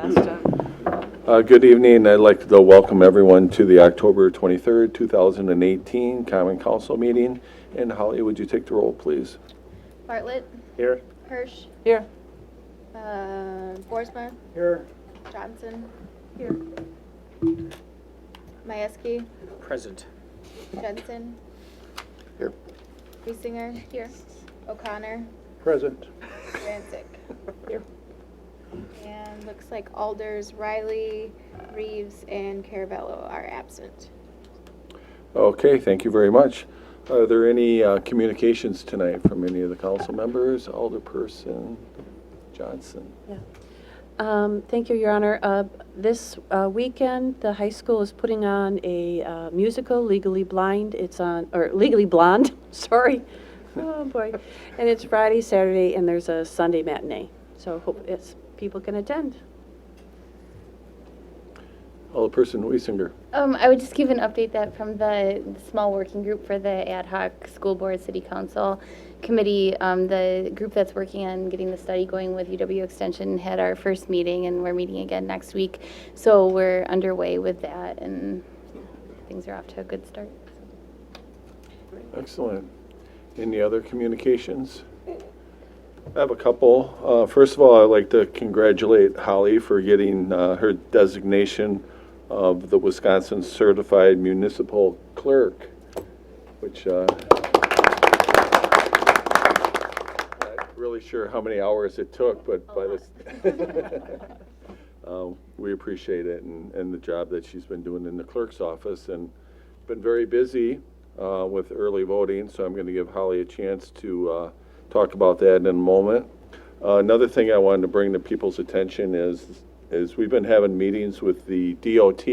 Shasta. Good evening. I'd like to welcome everyone to the October 23rd, 2018 Common Council meeting. And Holly, would you take the roll, please? Bartlett. Here. Hirsch. Here. Boersma. Here. Johnson. Here. Majewski. Present. Jensen. Here. Wiesinger. Here. O'Connor. Present. Rancic. Here. And looks like Alders, Riley, Reeves, and Caravello are absent. Okay, thank you very much. Are there any communications tonight from any of the council members? Alderperson Johnson. Yeah. Thank you, Your Honor. This weekend, the high school is putting on a musical, Legally Blind. It's on, or Legally Blonde, sorry. Oh, boy. And it's Friday, Saturday, and there's a Sunday matinee. So hope people can attend. Alderperson Wiesinger. I would just give an update that from the small working group for the ad hoc school board city council committee, the group that's working on getting the study going with UW Extension had our first meeting, and we're meeting again next week. So we're underway with that, and things are off to a good start. Excellent. Any other communications? I have a couple. First of all, I'd like to congratulate Holly for getting her designation of the Wisconsin Certified Municipal Clerk, which not really sure how many hours it took, but by this, we appreciate it and the job that she's been doing in the clerk's office, and been very busy with early voting, so I'm going to give Holly a chance to talk about that in a moment. Another thing I wanted to bring to people's attention is we've been having meetings with the DOT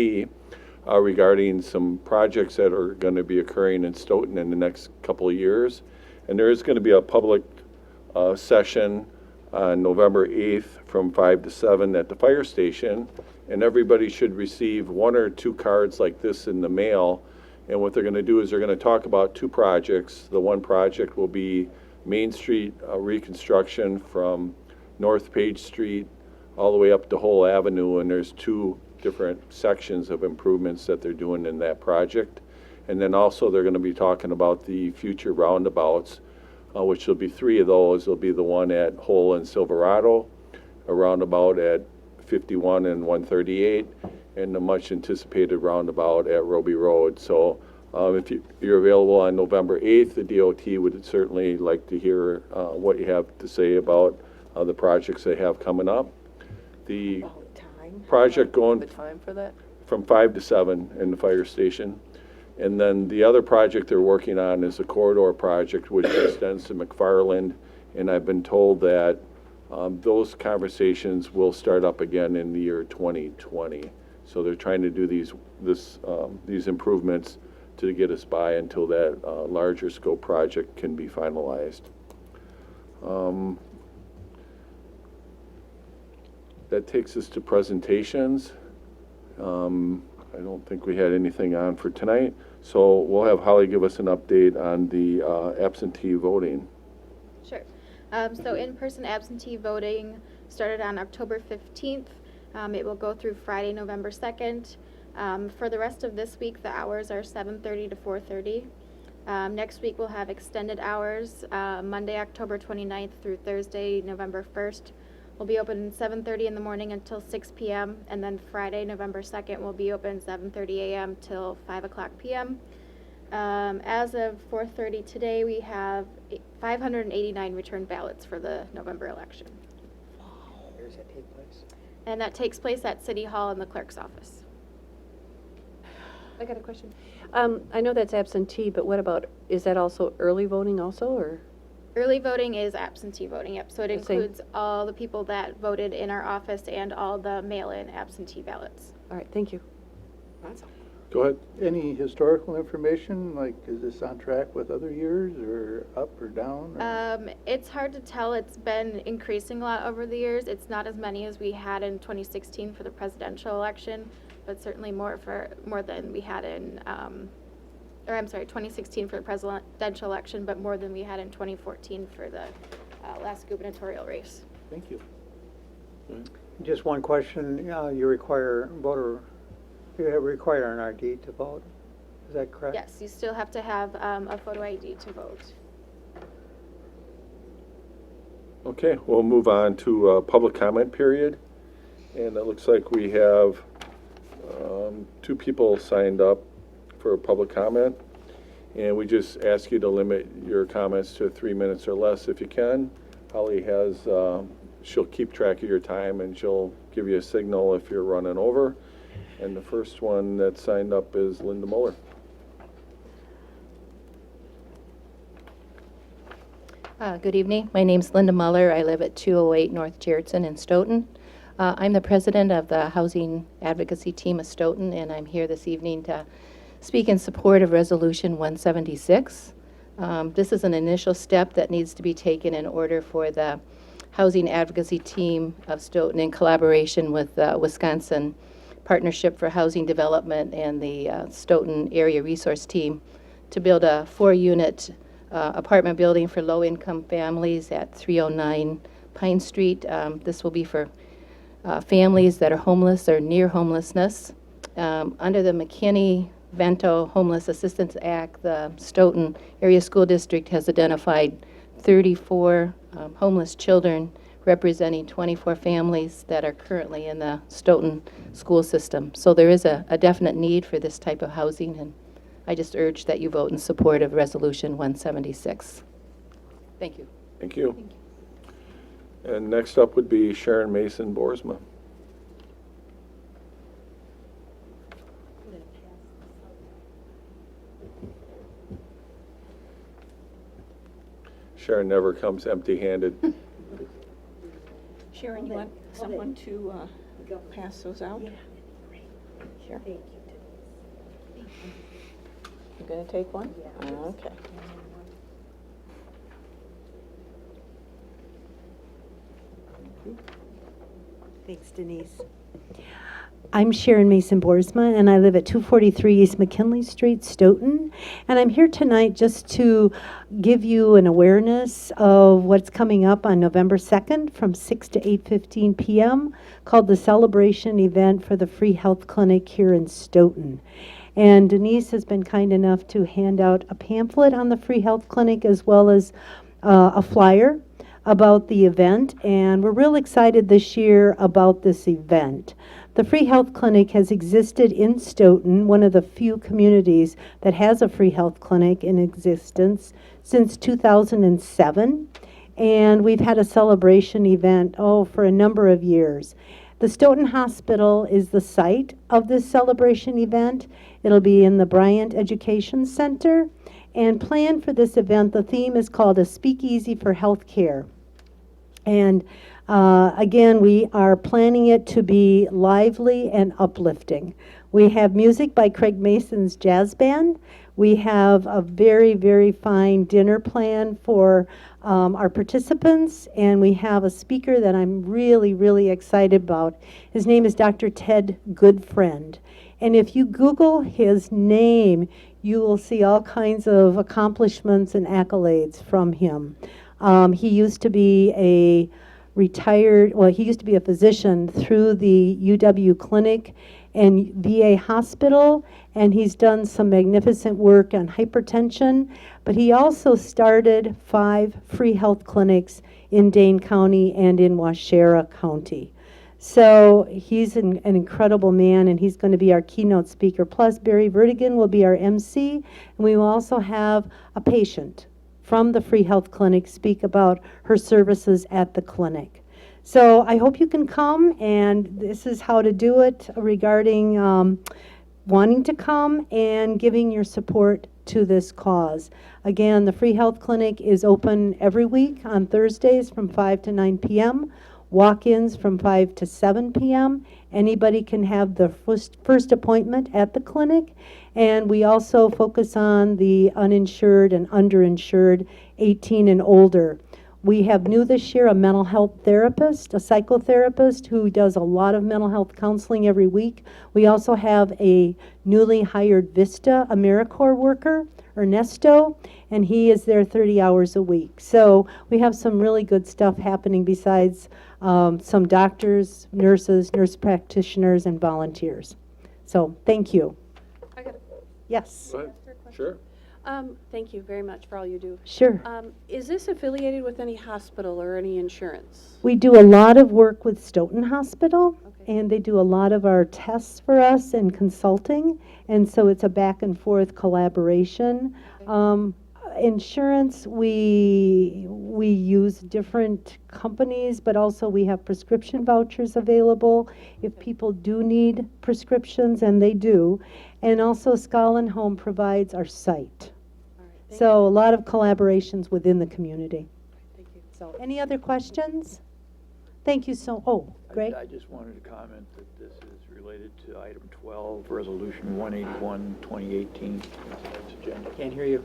regarding some projects that are going to be occurring in Stoughton in the next couple of years. And there is going to be a public session on November 8th from 5 to 7 at the fire station. And everybody should receive 1 or 2 cards like this in the mail. And what they're going to do is they're going to talk about 2 projects. The one project will be Main Street reconstruction from North Page Street all the way up to Whole Avenue, and there's 2 different sections of improvements that they're doing in that project. And then also they're going to be talking about the future roundabouts, which will be 3 of those. There'll be the one at Whole and Silverado, a roundabout at 51 and 138, and the much anticipated roundabout at Roby Road. So if you're available on November 8th, the DOT would certainly like to hear what you have to say about the projects they have coming up. The project going The time for that? from 5 to 7 in the fire station. And then the other project they're working on is a corridor project which extends to McFarland. And I've been told that those conversations will start up again in the year 2020. So they're trying to do these improvements to get us by until that larger scope project can be finalized. That takes us to presentations. I don't think we had anything on for tonight, so we'll have Holly give us an update on the absentee voting. Sure. So in-person absentee voting started on October 15th. It will go through Friday, November 2nd. For the rest of this week, the hours are 7:30 to 4:30. Next week, we'll have extended hours. Monday, October 29th through Thursday, November 1st. We'll be open 7:30 in the morning until 6 p.m. And then Friday, November 2nd, we'll be open 7:30 a.m. till 5 o'clock p.m. As of 4:30 today, we have 589 returned ballots for the November election. Where does that take place? And that takes place at City Hall in the clerk's office. I got a question. I know that's absentee, but what about, is that also early voting also, or? Early voting is absentee voting, yep. So it The same. includes all the people that voted in our office and all the mail-in absentee ballots. All right, thank you. Go ahead. Any historical information, like is this on track with other years or up or down? Or? It's hard to tell. It's been increasing a lot over the years. It's not as many as we had in 2016 for the presidential election, but certainly more than we had in 2016 for the presidential election, but more than we had in 2014 for the last gubernatorial race. Thank you. Just one question, you require an ID to vote, is that correct? Yes, you still have to have a photo ID to vote. Okay, we'll move on to public comment period. And it looks like we have 2 people signed up for public comment. And we just ask you to limit your comments to 3 minutes or less if you can. Holly has, she'll keep track of your time and she'll give you a signal if you're running over. And the first one that signed up is Linda Muller. Good evening. My name's Linda Muller. I live at 208 North Gerritsen in Stoughton. I'm the president of the Housing Advocacy Team of Stoughton, and I'm here this evening to speak in support of Resolution 176. This is an initial step that needs to be taken in order for the Housing Advocacy Team of Stoughton, in collaboration with the Wisconsin Partnership for Housing Development and the Stoughton Area Resource Team, to build a 4-unit apartment building for low-income families at 309 Pine Street. This will be for families that are homeless or near homelessness. Under the McKinney-Vento Homeless Assistance Act, the Stoughton Area School District has identified 34 homeless children representing 24 families that are currently in the Stoughton school system. So there is a definite need for this type of housing, and I just urge that you vote in support of Resolution 176. Thank you. Thank you. And next up would be Sharon Mason Boersma. Sharon never comes empty-handed. Sharon, you want someone to pass those out? Sure. You going to take one? Okay. Thanks, Denise. I'm Sharon Mason Boersma, and I live at 243 East McKinley Street, Stoughton. And I'm here tonight just to give you an awareness of what's coming up on November 2nd from 6 to 8:15 p.m. called the Celebration Event for the Free Health Clinic here in Stoughton. And Denise has been kind enough to hand out a pamphlet on the Free Health Clinic as well as a flyer about the event. And we're real excited this year about this event. The Free Health Clinic has existed in Stoughton, one of the few communities that has a free health clinic in existence, since 2007. And we've had a celebration event, for a number of years. The Stoughton Hospital is the site of this celebration event. It'll be in the Bryant Education Center. And planned for this event, the theme is called A Speakeasy for Healthcare. And again, we are planning it to be lively and uplifting. We have music by Craig Mason's Jazz Band. We have a very, very fine dinner plan for our participants, and we have a speaker that I'm really, really excited about. His name is Dr. Ted Goodfriend. And if you Google his name, you will see all kinds of accomplishments and accolades from him. He used to be he used to be a physician through the UW Clinic and VA Hospital, and he's done some magnificent work on hypertension, but he also started 5 free health clinics in Dane County and in Waushara County. So he's an incredible man, and he's going to be our keynote speaker. Plus, Barry Vertigan will be our MC, and we will also have a patient from the Free Health Clinic speak about her services at the clinic. So I hope you can come, and this is how to do it regarding wanting to come and giving your support to this cause. Again, the Free Health Clinic is open every week on Thursdays from 5 to 9 p.m., walk-ins from 5 to 7 p.m. Anybody can have the first appointment at the clinic. And we also focus on the uninsured and underinsured, 18 and older. We have new this year a mental health therapist, a psychotherapist who does a lot of mental health counseling every week. We also have a newly hired VISTA AmeriCorps worker. Ernesto, and he is there 30 hours a week. So we have some really good stuff happening besides some doctors, nurses, nurse practitioners, and volunteers. So thank you. I got Yes, Go ahead. Sure. Thank you very much for all you do. sure. Is this affiliated with any hospital or any insurance? We do a lot of work with Stoughton Hospital, Okay. and they do a lot of our tests for us and consulting, and so it's a back and forth collaboration. Insurance, we use different companies, but also we have prescription vouchers available if people do need prescriptions, and they do. And also Scotland Home provides our site. All right, thank So a lot of collaborations within the community. Thank you. So, any other questions? Thank you Greg? I just wanted to comment that this is related to item 12, Resolution 181, 2018. Tonight's agenda. Can't hear you.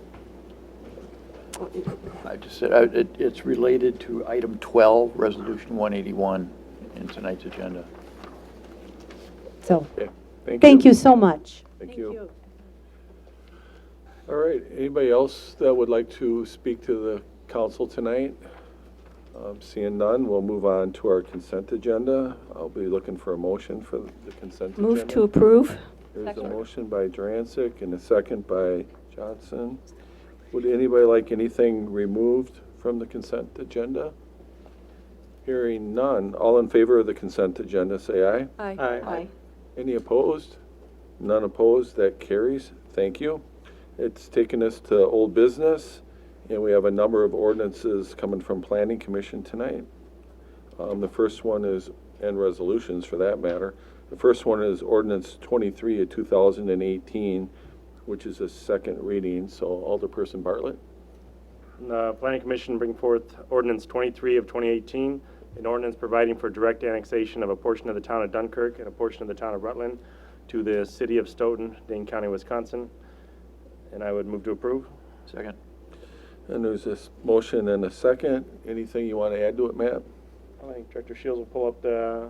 I just said it's related to item 12, Resolution 181 in tonight's agenda. So, Okay. thank you so much. Thank you. All right, anybody else that would like to speak to the council tonight? Seeing none, we'll move on to our consent agenda. I'll be looking for a motion for the consent agenda. Move to approve. There's a motion by Drancic and a second by Johnson. Would anybody like anything removed from the consent agenda? Hearing none, all in favor of the consent agenda, say aye. Aye. Any opposed? None opposed, that carries. Thank you. It's taken us to old business, and we have a number of ordinances coming from Planning Commission tonight. The first one is, and resolutions for that matter. The first one is ordinance 23 of 2018, which is a second reading. So Alderperson Bartlett. The Planning Commission bring forth ordinance 23 of 2018, an ordinance providing for direct annexation of a portion of the town of Dunkirk and a portion of the town of Rutland to the city of Stoughton, Dane County, Wisconsin. And I would move to approve. Second. And there's this motion and a second. Anything you want to add to it, Matt? I think Director Shields will pull up the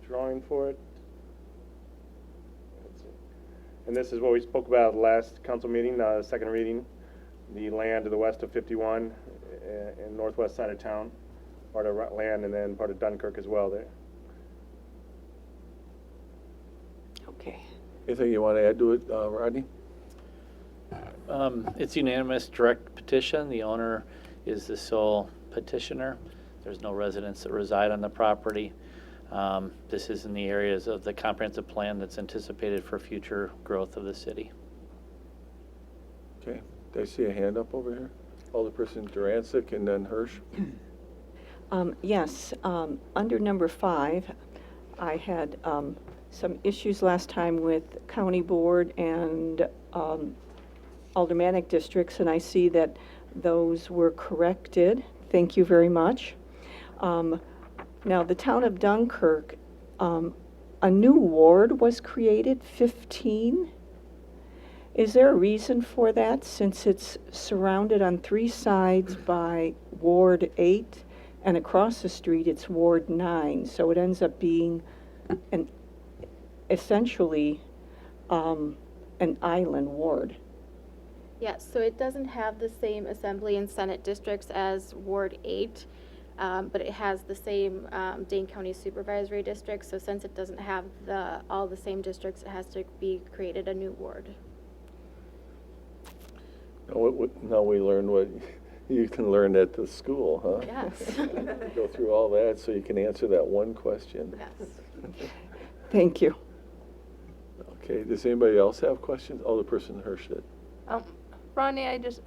drawing for it. Let's see. And this is what we spoke about at the last council meeting, second reading. The land to the west of 51 and northwest side of town, part of Rutland, and then part of Dunkirk as well there. Okay. Anything you want to add to it, Rodney? It's unanimous direct petition. The owner is the sole petitioner. There's no residents that reside on the property. This is in the areas of the comprehensive plan that's anticipated for future growth of the city. Okay. Did I see a hand up over here? Alderperson Durancic and then Hirsch. Yes, under number 5, I had some issues last time with county board and aldermanic districts, and I see that those were corrected. Thank you very much. Now, the town of Dunkirk, a new ward was created, 15. Is there a reason for that, since it's surrounded on 3 sides by Ward 8, and across the street it's Ward 9, so it ends up being essentially an island ward? Yes, so it doesn't have the same assembly and senate districts as Ward 8, but it has the same Dane County Supervisory District, so since it doesn't have all the same districts, it has to be created a new ward. Now we learn what you can learn at the school, huh? Yes. Go through all that so you can answer that one question. Yes. Thank you. Okay, does anybody else have questions? Alderperson Hirsch did. Ronnie, I guess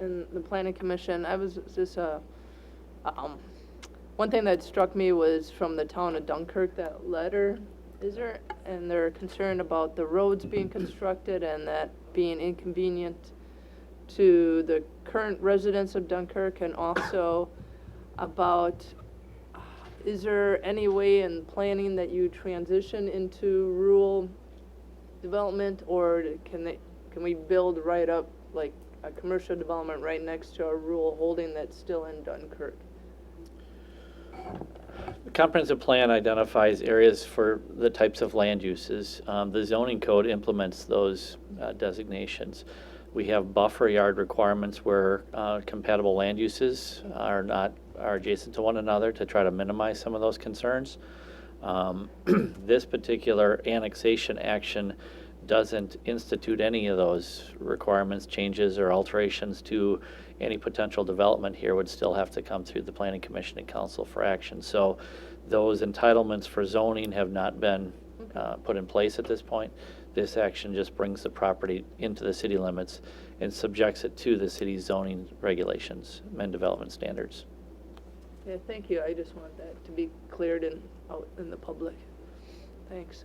in the planning commission, I was just, one thing that struck me was from the town of Dunkirk, that letter, and they're concerned about the roads being constructed and that being inconvenient to the current residents of Dunkirk, and also about, is there any way in planning that you transition into rural development, or can we build right up like a commercial development right next to a rural holding that's still in Dunkirk? The comprehensive plan identifies areas for the types of land uses. The zoning code implements those designations. We have buffer yard requirements where compatible land uses are adjacent to one another to try to minimize some of those concerns. This particular annexation action doesn't institute any of those requirements, changes, or alterations to any potential development here would still have to come through the Planning Commission and Council for action. So those entitlements for zoning have not been put in place at this point. This action just brings the property into the city limits and subjects it to the city's zoning regulations and development standards. Yeah, thank you. I just wanted that to be cleared out in the public. Thanks.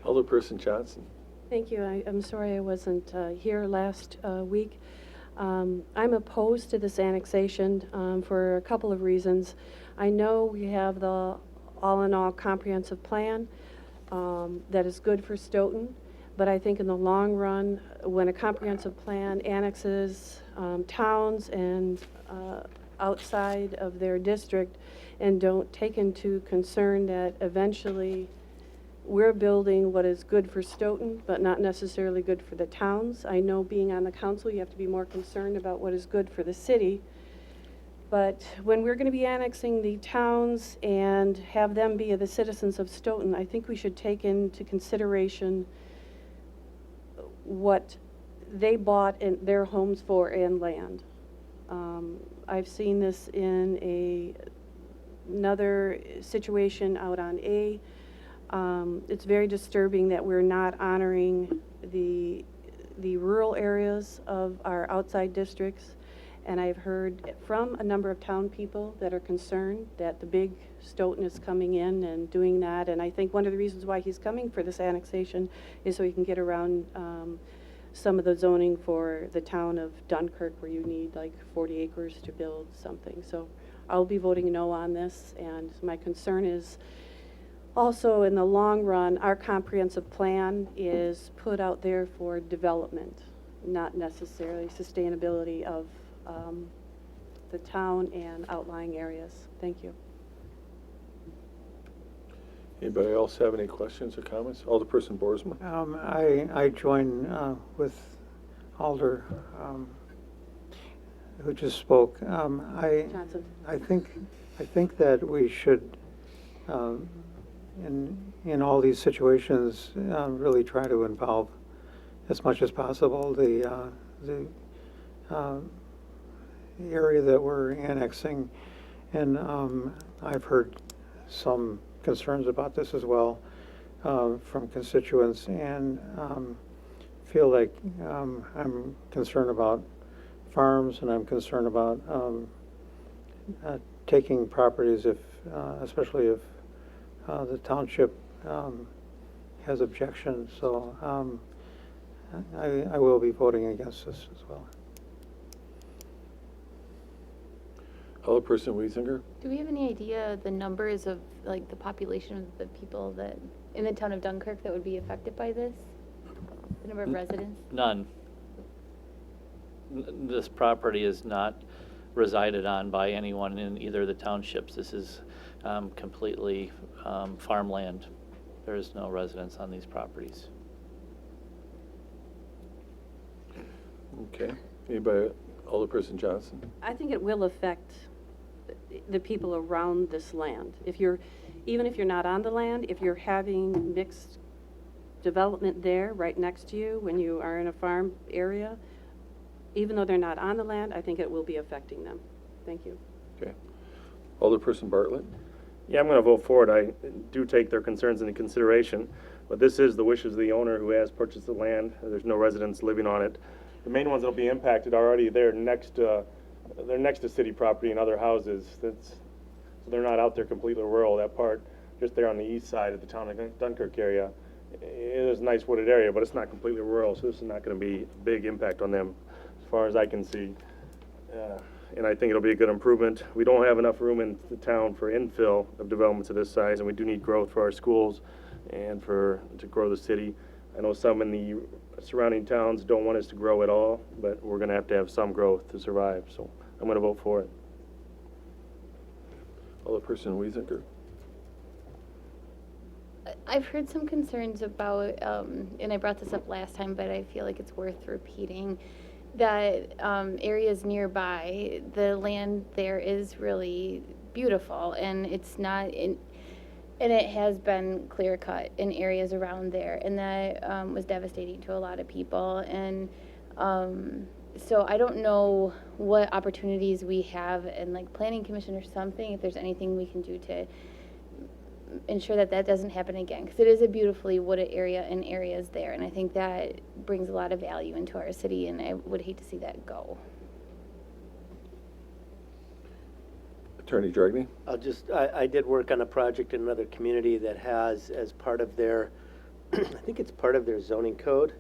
Alderperson Johnson. Thank you. I'm sorry I wasn't here last week. I'm opposed to this annexation for a couple of reasons. I know we have the all-in-all comprehensive plan that is good for Stoughton, but I think in the long run, when a comprehensive plan annexes towns and outside of their district and don't take into concern that eventually we're building what is good for Stoughton, but not necessarily good for the towns. I know being on the council, you have to be more concerned about what is good for the city. But when we're going to be annexing the towns and have them be the citizens of Stoughton, I think we should take into consideration what they bought in their homes for and land. I've seen this in another situation out on A. It's very disturbing that we're not honoring the rural areas of our outside districts. And I've heard from a number of town people that are concerned that the big Stoughton is coming in and doing that. And I think one of the reasons why he's coming for this annexation is so he can get around some of the zoning for the town of Dunkirk, where you need like 40 acres to build something. So I'll be voting no on this. And my concern is also, in the long run, our comprehensive plan is put out there for development, not necessarily sustainability of the town and outlying areas. Thank you. Anybody else have any questions or comments? Alderperson Boersma. I join with Alder who just spoke. Johnson. I think that we should, in all these situations, really try to involve as much as possible the area that we're annexing. And I've heard some concerns about this as well from constituents, and feel like I'm concerned about farms, and I'm concerned about taking properties especially if the township has objections. So I will be voting against this as well. Alderperson Wiesinger. Do we have any idea the numbers of, like, the population of the people that, in the town of Dunkirk, that would be affected by this? The number of residents? None. This property is not resided on by anyone in either of the townships. This is completely farmland. There is no residence on these properties. Okay. Anybody? Alderperson Johnson. I think it will affect the people around this land. Even if you're not on the land, if you're having mixed development there right next to you when you are in a farm area, even though they're not on the land, I think it will be affecting them. Thank you. Okay. Alderperson Bartlett. Yeah, I'm going to vote for it. I do take their concerns into consideration, but this is the wishes of the owner who has purchased the land. There's no residents living on it. The main ones that will be impacted are already there next to city property and other houses. So they're not out there completely rural. That part, just there on the east side of the town of Dunkirk area, it is a nice wooded area, but it's not completely rural, so this is not going to be a big impact on them as far as I can see. And I think it'll be a good improvement. We don't have enough room in the town for infill of developments of this size, and we do need growth for our schools and to grow the city. I know some in the surrounding towns don't want us to grow at all, but we're going to have some growth to survive, so I'm going to vote for it. Alderperson Wiesinger. I've heard some concerns about, and I brought this up last time, but I feel like it's worth repeating, that areas nearby, the land there is really beautiful, and it's not in, and it has been clear cut in areas around there, and that was devastating to a lot of people. And so I don't know what opportunities we have in like planning commission or something, if there's anything we can do to ensure that that doesn't happen again, because it is a beautifully wooded area and areas there, and I think that brings a lot of value into our city, and I would hate to see that go. Attorney Dragney? I did work on a project in another community that has, as part of their, I think it's part of their zoning code,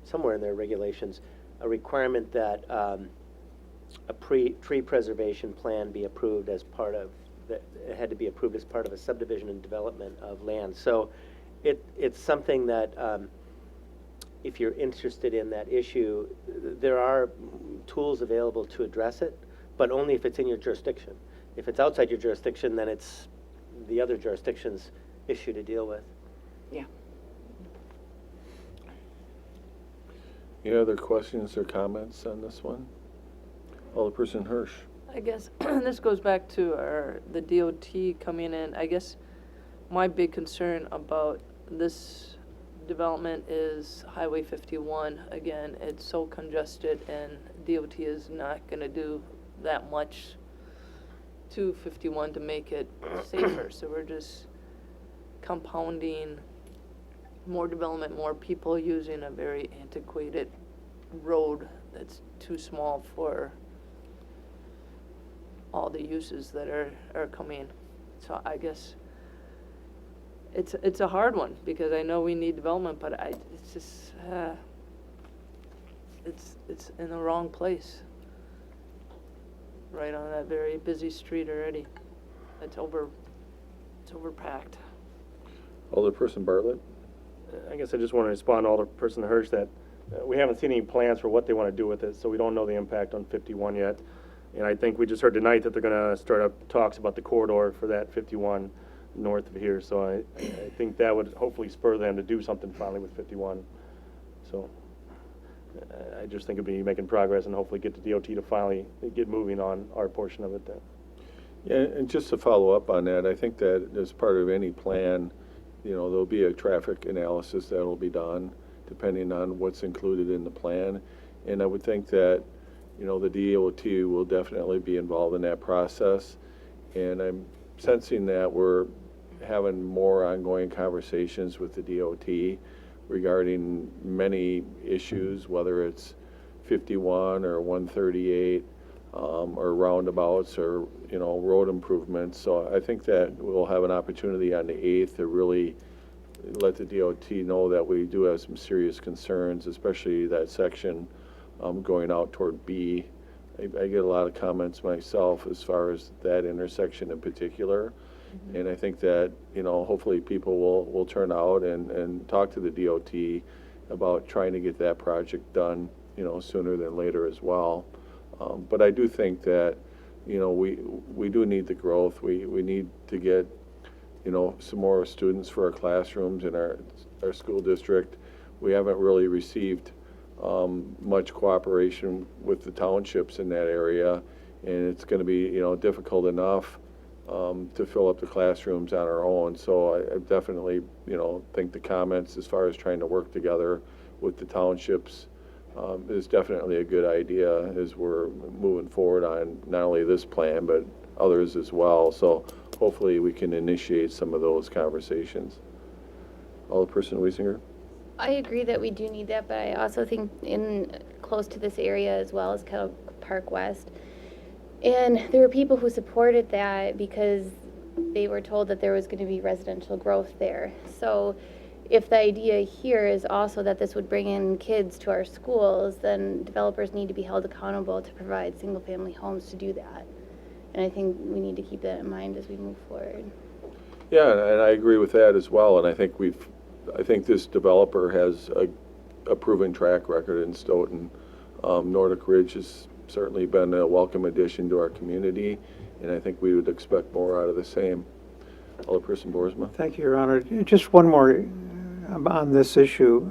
somewhere in their regulations, a requirement that a tree preservation plan be approved as part of, that it had to be approved as part of a subdivision and development of land. So it's something that, if you're interested in that issue, there are tools available to address it, but only if it's in your jurisdiction. If it's outside your jurisdiction, then it's the other jurisdiction's issue to deal with. Yeah. Any other questions or comments on this one? Alderperson Hirsch. I guess this goes back to the DOT coming in. I guess my big concern about this development is Highway 51. Again, it's so congested, and DOT is not going to do that much to 51 to make it safer. So we're just compounding more development, more people using a very antiquated road that's too small for all the uses that are coming. So I guess it's a hard one, because I know we need development, but it's just it's in the wrong place, right on that very busy street already. It's overpacked. Alderperson Bartlett. I guess I just want to respond to Alderperson Hirsch that we haven't seen any plans for what they want to do with it, so we don't know the impact on 51 yet. And I think we just heard tonight that they're going to start up talks about the corridor for that 51 north of here. So I think that would hopefully spur them to do something finally with 51. So I just think it'd be making progress and hopefully get the DOT to finally get moving on our portion of it then. Yeah, and just to follow up on that, I think that as part of any plan, you know, there'll be a traffic analysis that'll be done depending on what's included in the plan. And I would think that, you know, the DOT will definitely be involved in that process. And I'm sensing that we're having more ongoing conversations with the DOT regarding many issues, whether it's 51 or 138, or roundabouts, or, you know, road improvements. So I think that we'll have an opportunity on the 8th to really let the DOT know that we do have some serious concerns, especially that section going out toward B. I get a lot of comments myself as far as that intersection in particular. Mm-hmm. And I think that, you know, hopefully people will turn out and talk to the DOT about trying to get that project done, you know, sooner than later as well. But I do think that, you know, we do need the growth. We need to get, you know, some more students for our classrooms in our school district. We haven't really received much cooperation with the townships in that area, and it's going to be, you know, difficult enough to fill up the classrooms on our own. So I definitely, you know, think the comments as far as trying to work together with the townships is definitely a good idea as we're moving forward on not only this plan but others as well. So hopefully we can initiate some of those conversations. Alderperson Wiesinger? I agree that we do need that, but I also think in close to this area as well as Kettle Park West. And there were people who supported that because they were told that there was going to be residential growth there. So if the idea here is also that this would bring in kids to our schools, then developers need to be held accountable to provide single-family homes to do that. And I think we need to keep that in mind as we move forward. Yeah, and I agree with that as well. And I think this developer has a proven track record in Stoughton. Nordic Ridge has certainly been a welcome addition to our community, and I think we would expect more out of the same. Alderperson Boersma. Thank you, Your Honor. Just one more on this issue.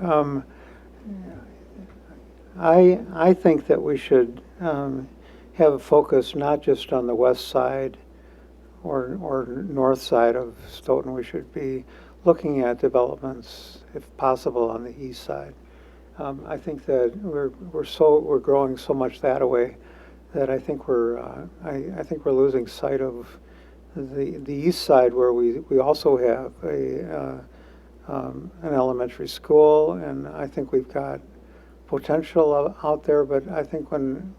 I think that we should have a focus not just on the west side or north side of Stoughton. We should be looking at developments, if possible, on the east side. I think that we're growing so much that way that I think I think we're losing sight of the east side, where we also have an elementary school, and I think we've got potential out there. But I think when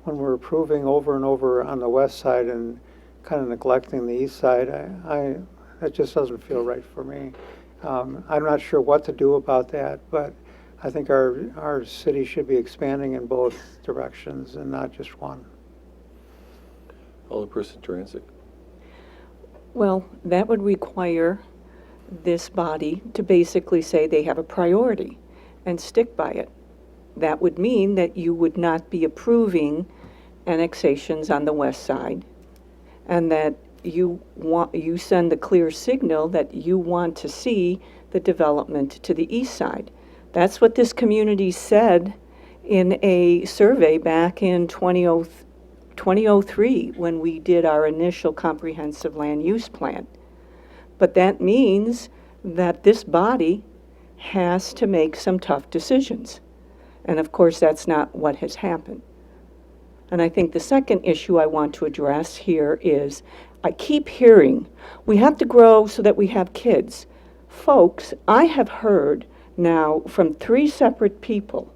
we're approving over and over on the west side and kind of neglecting the east side, that just doesn't feel right for me. I'm not sure what to do about that, but I think our city should be expanding in both directions and not just one. Alderperson Dransick. Well, that would require this body to basically say they have a priority and stick by it. That would mean that you would not be approving annexations on the west side, and that you send the clear signal that you want to see the development to the east side. That's what this community said in a survey back in 2003 when we did our initial comprehensive land use plan. But that means that this body has to make some tough decisions. And of course, that's not what has happened. And I think the second issue I want to address here is I keep hearing we have to grow so that we have kids. Folks, I have heard now from 3 separate people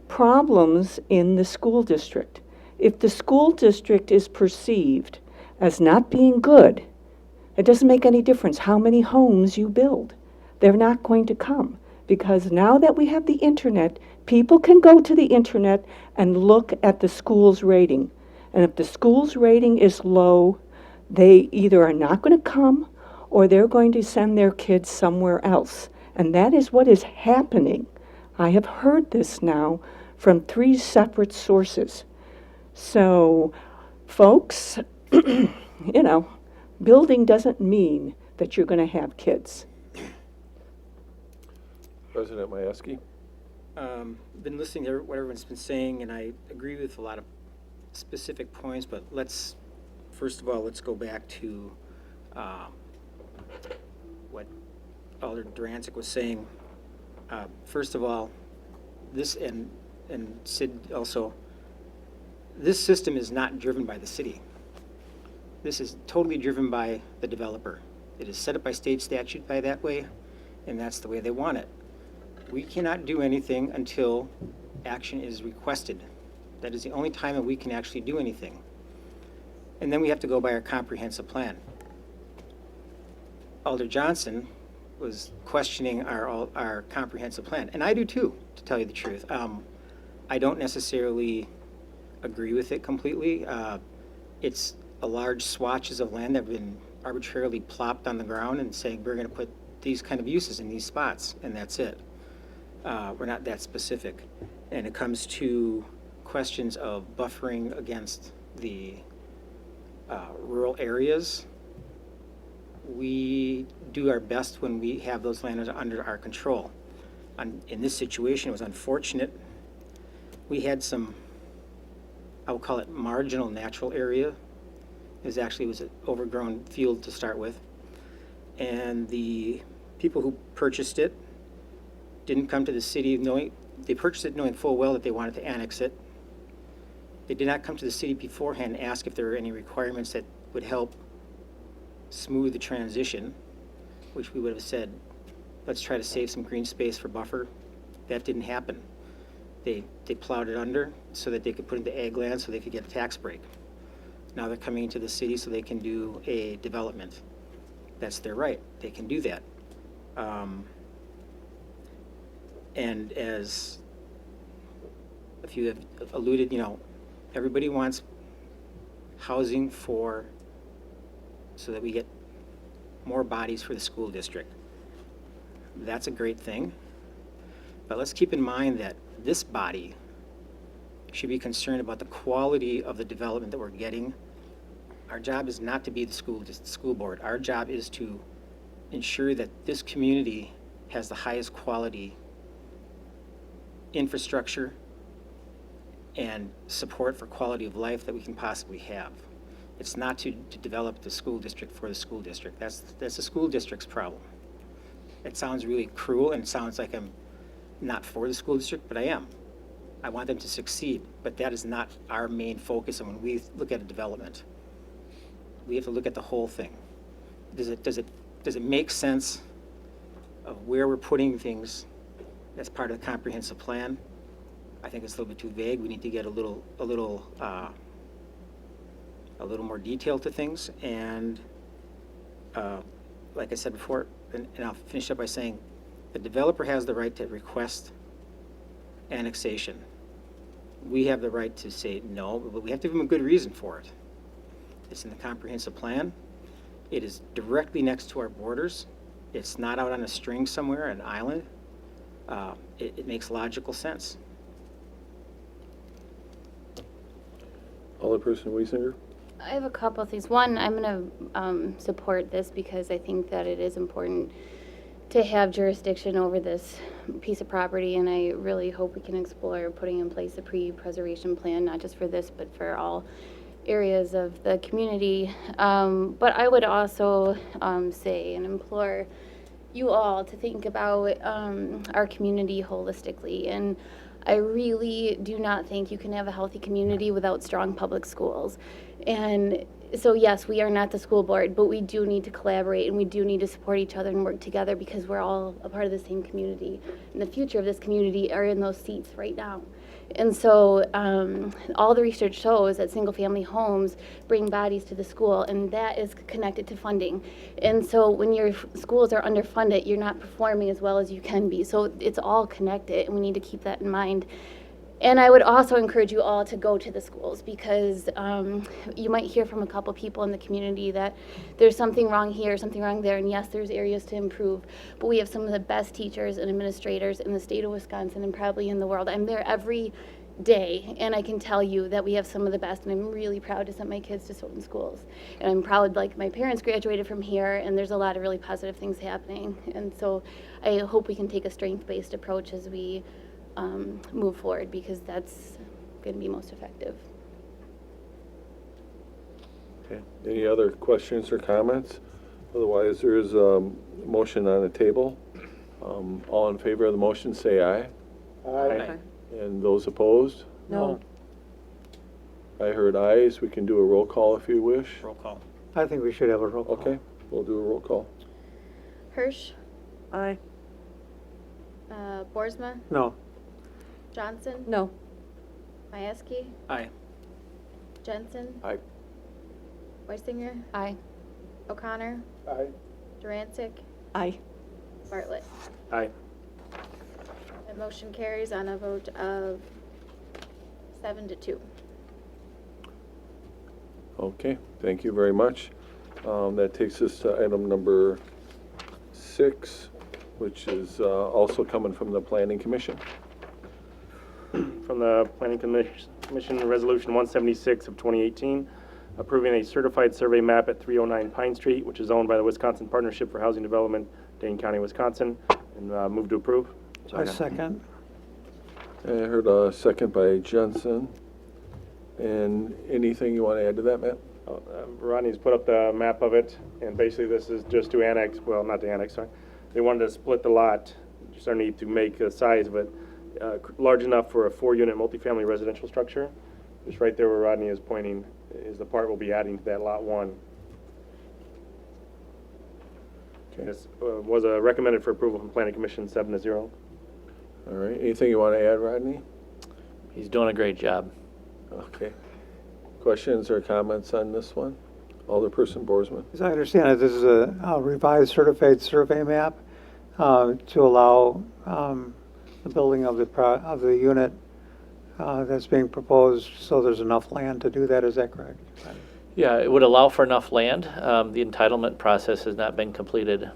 problems in the school district. If the school district is perceived as not being good, it doesn't make any difference how many homes you build. They're not going to come, because now that we have the internet, people can go to the internet and look at the school's rating. And if the school's rating is low, they either are not going to come or they're going to send their kids somewhere else. And that is what is happening. I have heard this now from 3 separate sources. So, folks, building doesn't mean that you're going to have kids. President Majewski. Been listening to what everyone's been saying, and I agree with a lot of specific points, but first of all, let's go back to what Alder Dransick was saying. First of all, this, and Sid also, this system is not driven by the city. This is totally driven by the developer. It is set up by state statute by that way, and that's the way they want it. We cannot do anything until action is requested. That is the only time that we can actually do anything. And then we have to go by our comprehensive plan. Alder Johnson was questioning our comprehensive plan, and I do too, to tell you the truth. I don't necessarily agree with it completely. It's a large swatches of land that have been arbitrarily plopped on the ground and saying we're going to put these kind of uses in these spots, and that's it. We're not that specific. And it comes to questions of buffering against the rural areas. We do our best when we have those lands under our control. In this situation, it was unfortunate. We had some, I would call it marginal natural area. It was an overgrown field to start with. And the people who purchased it didn't come to the city they purchased it knowing full well that they wanted to annex it. They did not come to the city beforehand and ask if there were any requirements that would help smooth the transition, which we would have said, let's try to save some green space for buffer. That didn't happen. They plowed it under so that they could put it into ag land so they could get a tax break. Now they're coming into the city so they can do a development. That's their right. They can do that. And as a few have alluded, everybody wants housing so that we get more bodies for the school district. That's a great thing. But let's keep in mind that this body should be concerned about the quality of the development that we're getting Our job is not to be the school board. Our job is to ensure that this community has the highest quality infrastructure and support for quality of life that we can possibly have. It's not to develop the school district for the school district. That's the school district's problem. It sounds really cruel, and it sounds like I'm not for the school district, but I am. I want them to succeed, but that is not our main focus. And when we look at a development, we have to look at the whole thing. Does it make sense of where we're putting things as part of the comprehensive plan? I think it's a little bit too vague. We need to get a little more detail to things. And like I said before, and I'll finish up by saying, the developer has the right to request annexation. We have the right to say no, but we have to give them a good reason for it. It's in the comprehensive plan. It is directly next to our borders. It's not out on a string somewhere, an island. It makes logical sense. Alderperson Wiesinger? I have a couple of things. One, I'm going to support this because I think that it is important to have jurisdiction over this piece of property, and I really hope we can explore putting in place a pre-preservation plan, not just for this, but for all areas of the community. But I would also say and implore you all to think about our community holistically. And I really do not think you can have a healthy community without strong public schools. And so yes, we are not the school board, but we do need to collaborate, and we do need to support each other and work together because we're all a part of the same community. And the future of this community are in those seats right now. And so all the research shows that single-family homes bring bodies to the school, and that is connected to funding. And so when your schools are underfunded, you're not performing as well as you can be. So it's all connected, and we need to keep that in mind. And I would also encourage you all to go to the schools because you might hear from a couple people in the community that there's something wrong here, something wrong there, and yes, there's areas to improve, but we have some of the best teachers and administrators in the state of Wisconsin and probably in the world. I'm there every day, and I can tell you that we have some of the best, and I'm really proud to send my kids to Stoughton schools. And I'm proud, like, my parents graduated from here, and there's a lot of really positive things happening. And so I hope we can take a strength-based approach as we move forward, because that's going to be most effective. Okay. Any other questions or comments? Otherwise, there is a motion on the table. All in favor of the motion, say aye. Aye. And those opposed? No. I heard ayes. We can do a roll call if you wish. Roll call. I think we should have a roll call. Okay, we'll do a roll call. Hirsch, Aye. Boersma, No. Johnson, No. Majewski, Aye. Jensen, Aye. Weisinger, Aye. O'Connor, Aye. Durancic, Aye. Bartlett. Aye. That motion carries on a vote of 7-2. Okay, thank you very much. That takes us to item number 6, which is also coming from the Planning Commission. From the Planning Commission, Resolution 176 of 2018, approving a certified survey map at 309 Pine Street, which is owned by the Wisconsin Partnership for Housing Development, Dane County, Wisconsin, and move to approve. I second. I heard a second by Jensen. And anything you want to add to that, Matt? Rodney's put up the map of it, and basically this is just to annex, well, not to annex, sorry. They wanted to split the lot, just underneath to make the size of it large enough for a 4-unit multifamily residential structure. Just right there where Rodney is pointing is the part we'll be adding to that lot 1. Okay. This was recommended for approval from Planning Commission 7-0. All right, anything you want to add, Rodney? He's doing a great job. Okay. Questions or comments on this one? Alderperson Boersma? As I understand it, this is a revised certified survey map to allow the building of the unit that's being proposed, so there's enough land to do that. Is that correct? Yeah, it would allow for enough land. The entitlement process has not been completed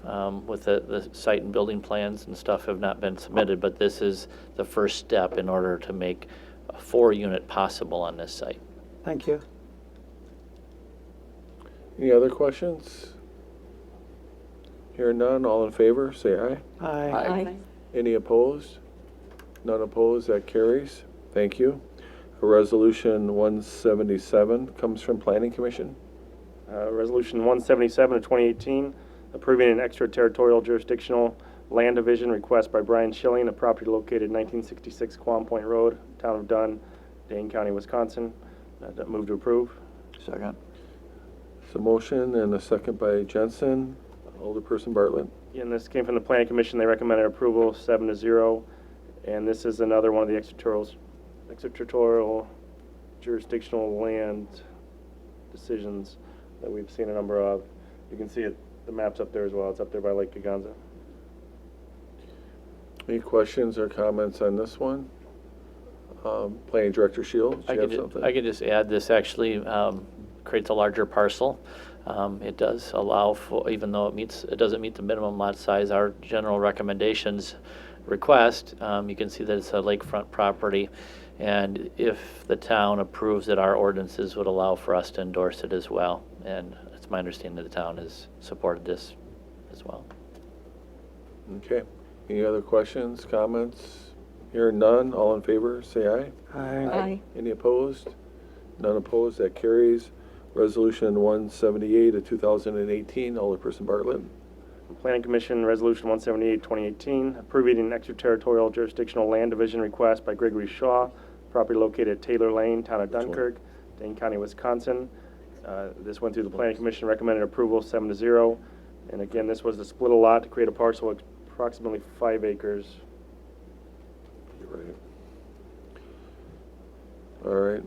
with the site and building plans and stuff have not been submitted, but this is the first step in order to make a 4-unit possible on this site. Thank you. Any other questions? Hearing none, all in favor, say aye. Aye. Any opposed? None opposed, that carries. Thank you. Resolution 177 comes from Planning Commission. Resolution 177 of 2018, approving an extraterritorial jurisdictional land division request by Brian Schilling, a property located 1966 Quam Point Road, Town of Dunn, Dane County, Wisconsin. Move to approve. Second. So motion and a second by Jensen. Alderperson Bartlett. And this came from the Planning Commission. They recommended approval 7-0. And this is another one of the extraterritorial jurisdictional land decisions that we've seen a number of. You can see it, the map's up there as well. It's up there by Lake Gaganza. Any questions or comments on this one? Planning Director Shields, do you have something? I could just add, this actually creates a larger parcel. It does allow for, even though it doesn't meet the minimum lot size, our general recommendations request, you can see that it's a lakefront property. And if the town approves it, our ordinances would allow for us to endorse it as well. And it's my understanding that the town has supported this as well. Okay. Any other questions, comments? Hearing none, all in favor, say aye. Aye. Any opposed? None opposed, that carries. Resolution 178 of 2018, Alderperson Bartlett. Planning Commission Resolution 178, 2018, approving an extraterritorial jurisdictional land division request by Gregory Shaw, property located at Taylor Lane, Town of Dunkirk, Dane County, Wisconsin. This went through the Planning Commission, recommended approval 7-0. And again, this was to split a lot to create a parcel of approximately 5 acres. You're right. All right.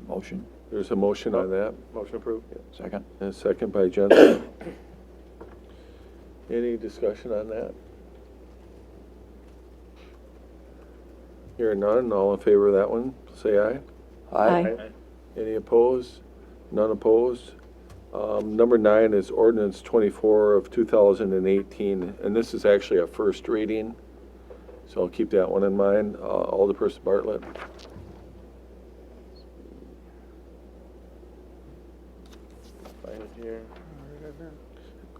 Motion. There's a motion on that. Motion approved. Second. And a second by Jensen. Any discussion on that? Hearing none, all in favor of that one, say aye. Aye. Any opposed? None opposed? Number 9 is ordinance 24 of 2018, and this is actually a first reading, so I'll keep that one in mind. Alderperson Bartlett. Find it here.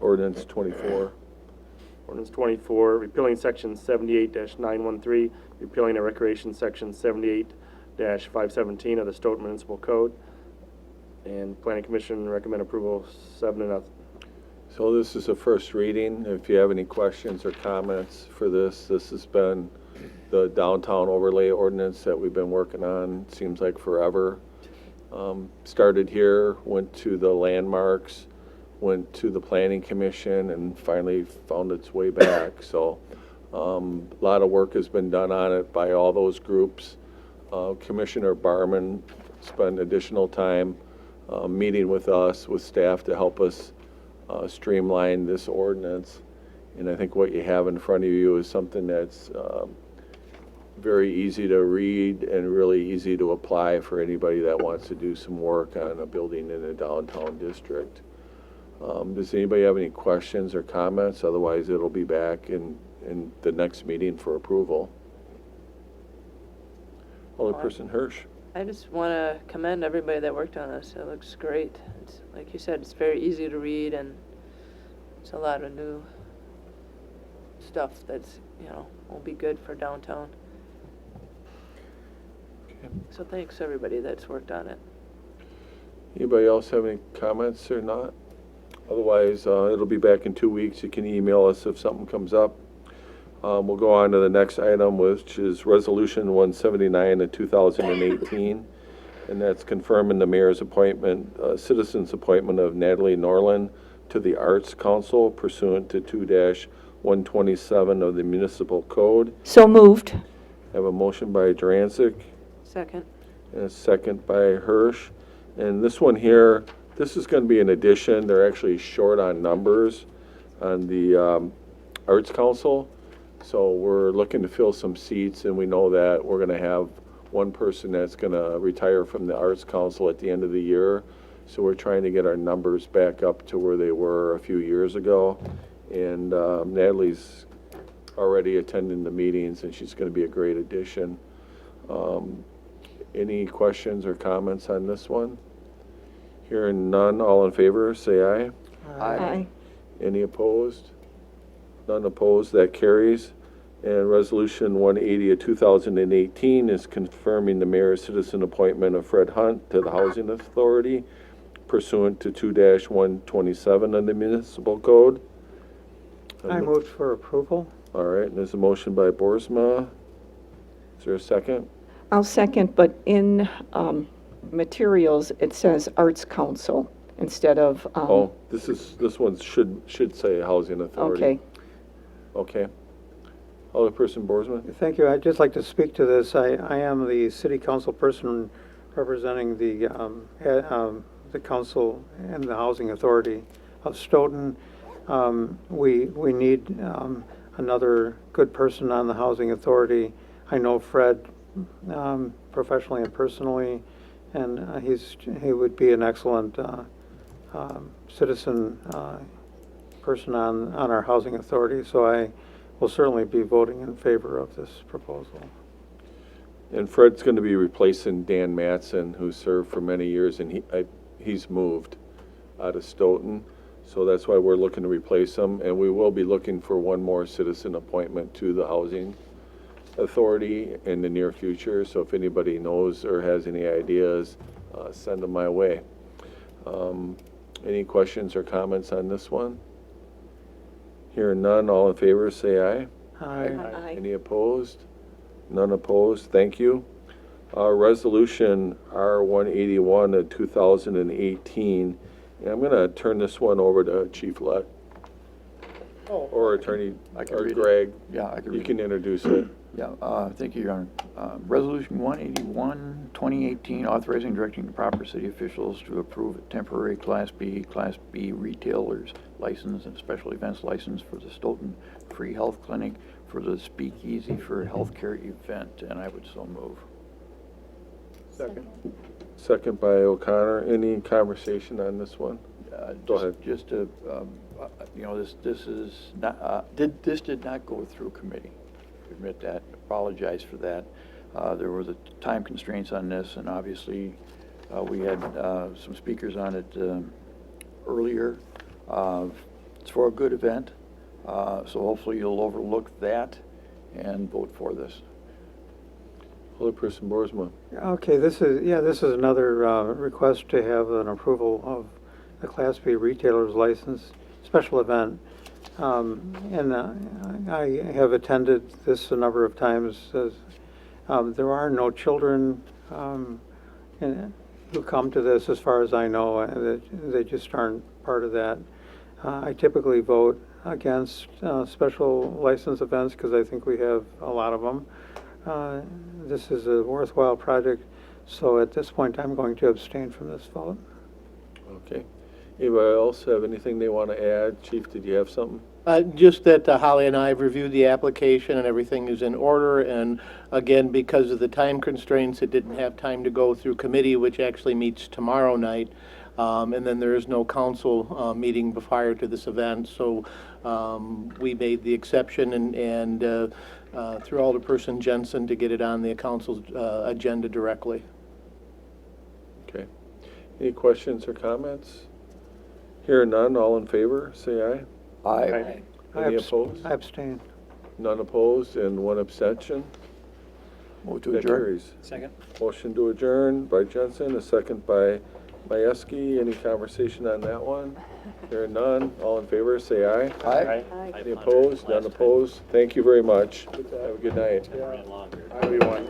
Ordinance 24. Ordinance 24, repealing section 78-913, repealing a recreation section 78-517 of the Stoughton Municipal Code. And Planning Commission recommend approval 7-0. So this is a first reading. If you have any questions or comments for this, this has been the downtown overlay ordinance that we've been working on, seems like forever. Started here, went to the landmarks, went to the Planning Commission, and finally found its way back. So a lot of work has been done on it by all those groups. Commissioner Barman spent additional time meeting with us, with staff, to help us streamline this ordinance. And I think what you have in front of you is something that's very easy to read and really easy to apply for anybody that wants to do some work on a building in a downtown district. Does anybody have any questions or comments? Otherwise, it'll be back in the next meeting for approval. Alderperson Hirsch. I just want to commend everybody that worked on this. It looks great. It's, like you said, it's very easy to read, and it's a lot of new stuff that's, will be good for downtown. Okay. So thanks, everybody that's worked on it. Anybody else have any comments or not? Otherwise, it'll be back in 2 weeks. You can email us if something comes up. We'll go on to the next item, which is Resolution 179 of 2018, and that's confirming the mayor's appointment, citizen's appointment of Natalie Norland to the Arts Council pursuant to 2-127 of the Municipal Code. So moved. I have a motion by Dransick Second. and a second by Hirsch. And this one here, this is going to be an addition. They're actually short on numbers on the Arts Council. So we're looking to fill some seats, and we know that we're going to have one person that's going to retire from the Arts Council at the end of the year. So we're trying to get our numbers back up to where they were a few years ago. And Natalie's already attending the meetings, and she's going to be a great addition. Any questions or comments on this one? Hearing none, all in favor, say aye. Aye. Any opposed? None opposed, that carries. And Resolution 180 of 2018 is confirming the mayor's citizen appointment of Fred Hunt to the Housing Authority pursuant to 2-127 of the municipal code. I moved for approval. All right, and there's a motion by Boersma. Is there a second? I'll second, but in materials, it says Arts Council instead of. Oh, this one should say Housing Authority. Okay. Okay. Alderperson Boersma? Thank you. I'd just like to speak to this. I am the city council person representing the council and the housing authority of Stoughton. We need another good person on the housing authority. I know Fred professionally and personally, and he would be an excellent citizen person on our housing authority. So I will certainly be voting in favor of this proposal. And Fred's going to be replacing Dan Mattson, who served for many years, and he's moved out of Stoughton. So that's why we're looking to replace him, and we will be looking for one more citizen appointment to the Housing Authority in the near future. So if anybody knows or has any ideas, send them my way. Any questions or comments on this one? Hearing none, all in favor, say aye. Aye. Any opposed? None opposed. Thank you. Resolution R181 of 2018. And I'm going to turn this one over to Chief Lett. Or Attorney or Greg. Yeah, I can read You it. can introduce it. Yeah, thank you, Your Honor. Resolution 181, 2018, authorizing and directing the proper city officials to approve a temporary Class B retailers license and special events license for the Stoughton Free Health Clinic for the Speakeasy for a Healthcare event, and I would so move. Second by O'Connor. Any conversation on this one? Go ahead. Just to, this is not, this did not go through committee. Admit that, apologize for that. There were the time constraints on this, and obviously we had some speakers on it earlier. It's for a good event, so hopefully you'll overlook that and vote for this. Alderperson Boersma. Okay, this is another request to have an approval of the Class B retailer's license, special event. And I have attended this a number of times. There are no children who come to this, as far as I know. They just aren't part of that. I typically vote against special license events because I think we have a lot of them. This is a worthwhile project, so at this point I'm going to abstain from this vote. Okay. Anybody else have anything they want to add? Chief, did you have something? Just that Holly and I have reviewed the application and everything is in order, and again, because of the time constraints, it didn't have time to go through committee, which actually meets tomorrow night, and then there is no council meeting prior to this event, so we made the exception and through Alderperson Jensen to get it on the council's agenda directly. Okay. Any questions or comments? Hearing none, all in favor, say aye. Aye. Any opposed? I abstain. None opposed and one abstention. Move to That adjourn. carries. Second. Motion to adjourn by Jensen, a second by Majewski. Any conversation on that one? Hearing none, all in favor, say aye. Aye. Any opposed? None opposed. Thank you very much. Have a good night. Everyone.